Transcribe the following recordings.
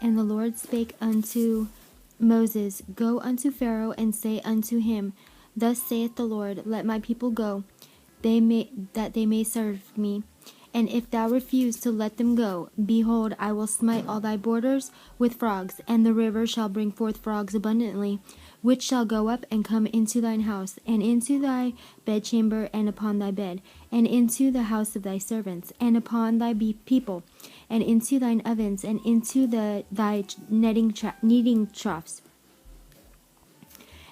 And the Lord spake unto Moses, Go unto Pharaoh, and say unto him, Thus saith the Lord, Let my people go, that they may serve me. And if thou refuse to let them go, behold, I will smite all thy borders with frogs, and the river shall bring forth frogs abundantly, which shall go up and come into thine house, and into thy bedchamber, and upon thy bed, and into the house of thy servants, and upon thy people, and into thine ovens, and into thy kneading troughs.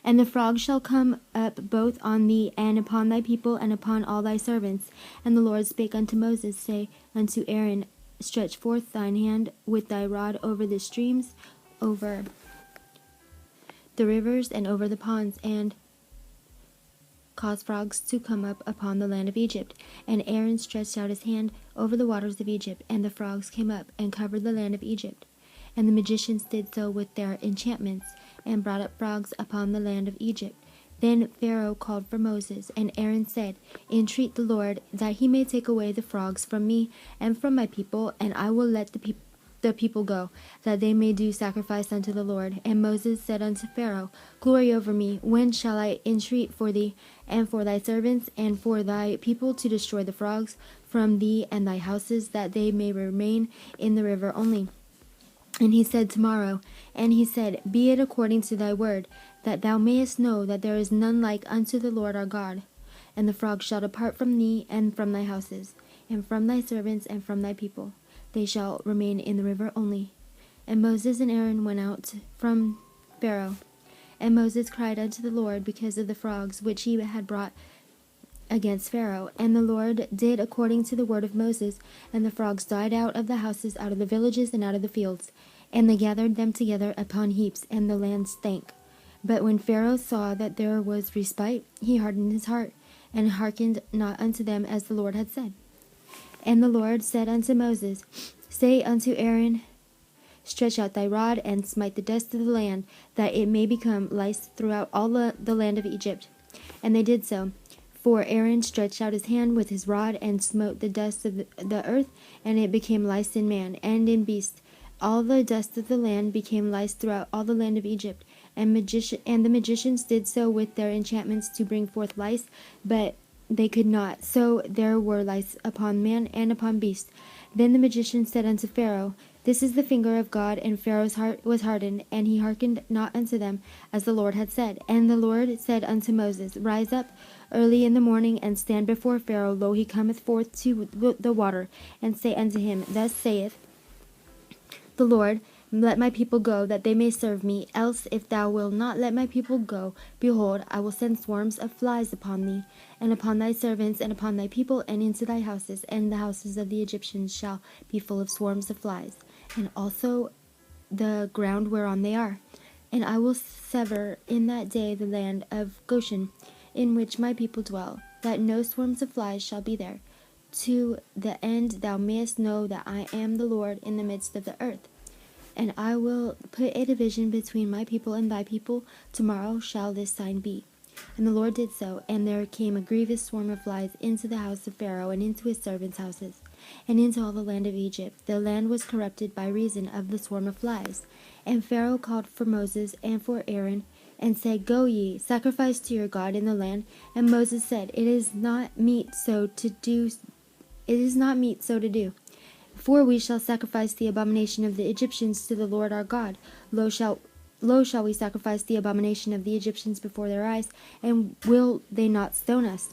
And the frogs shall come up both on thee and upon thy people and upon all thy servants. And the Lord spake unto Moses, say unto Aaron, Stretch forth thine hand with thy rod over the streams, over the rivers, and over the ponds, and cause frogs to come up upon the land of Egypt. And Aaron stretched out his hand over the waters of Egypt, and the frogs came up and covered the land of Egypt. And the magicians did so with their enchantments, and brought up frogs upon the land of Egypt. Then Pharaoh called for Moses, and Aaron said, Entreat the Lord, that he may take away the frogs from me and from my people, and I will let the people go, that they may do sacrifice unto the Lord. And Moses said unto Pharaoh, Glory over me, when shall I entreat for thee, and for thy servants, and for thy people, to destroy the frogs from thee and thy houses, that they may remain in the river only? And he said, Tomorrow. And he said, Be it according to thy word, that thou mayest know that there is none like unto the Lord our God. And the frogs shall depart from thee, and from thy houses, and from thy servants, and from thy people. They shall remain in the river only. And Moses and Aaron went out from Pharaoh. And Moses cried unto the Lord because of the frogs which he had brought against Pharaoh. And the Lord did according to the word of Moses, and the frogs died out of the houses, out of the villages, and out of the fields. And they gathered them together upon heaps, and the land stank. But when Pharaoh saw that there was respite, he hardened his heart, and hearkened not unto them as the Lord had said. And the Lord said unto Moses, Say unto Aaron, Stretch out thy rod, and smite the dust of the land, that it may become lice throughout all the land of Egypt. And they did so. For Aaron stretched out his hand with his rod, and smote the dust of the earth, and it became lice in man, and in beast. All the dust of the land became lice throughout all the land of Egypt. And the magicians did so with their enchantments to bring forth lice, but they could not. So there were lice upon man and upon beast. Then the magicians said unto Pharaoh, This is the finger of God. And Pharaoh's heart was hardened, and he hearkened not unto them, as the Lord had said. And the Lord said unto Moses, Rise up early in the morning, and stand before Pharaoh. Lo, he cometh forth to the water. And say unto him, Thus saith the Lord, Let my people go, that they may serve me. Else, if thou wilt not let my people go, behold, I will send swarms of flies upon thee, and upon thy servants, and upon thy people, and into thy houses. And the houses of the Egyptians shall be full of swarms of flies, and also the ground whereon they are. And I will sever in that day the land of Goshen, in which my people dwell, that no swarms of flies shall be there, to the end thou mayest know that I am the Lord in the midst of the earth. And I will put a division between my people and thy people. Tomorrow shall this sign be. And the Lord did so, and there came a grievous swarm of flies into the house of Pharaoh, and into his servants' houses, and into all the land of Egypt. The land was corrupted by reason of the swarm of flies. And Pharaoh called for Moses and for Aaron, and said, Go ye, sacrifice to your God in the land. And Moses said, It is not meet so to do. For we shall sacrifice the abomination of the Egyptians to the Lord our God. Lo shall we sacrifice the abomination of the Egyptians before their eyes, and will they not stone us?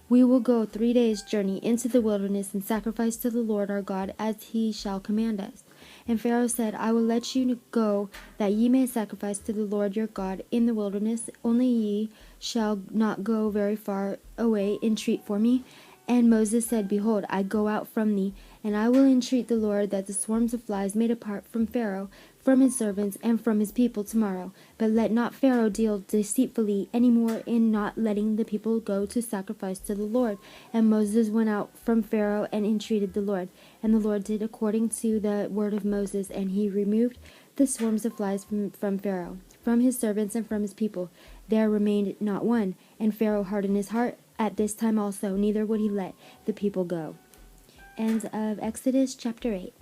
We will go 3 days' journey into the wilderness, and sacrifice to the Lord our God as he shall command us. And Pharaoh said, I will let you go, that ye may sacrifice to the Lord your God in the wilderness, only ye shall not go very far away, entreat for me. And Moses said, Behold, I go out from thee, and I will entreat the Lord that the swarms of flies may depart from Pharaoh, from his servants, and from his people tomorrow. But let not Pharaoh deal deceitfully any more in not letting the people go to sacrifice to the Lord. And Moses went out from Pharaoh and entreated the Lord. And the Lord did according to the word of Moses, and he removed the swarms of flies from Pharaoh, from his servants, and from his people. There remained not one. And Pharaoh hardened his heart at this time also, neither would he let the people go. End of Exodus chapter 8.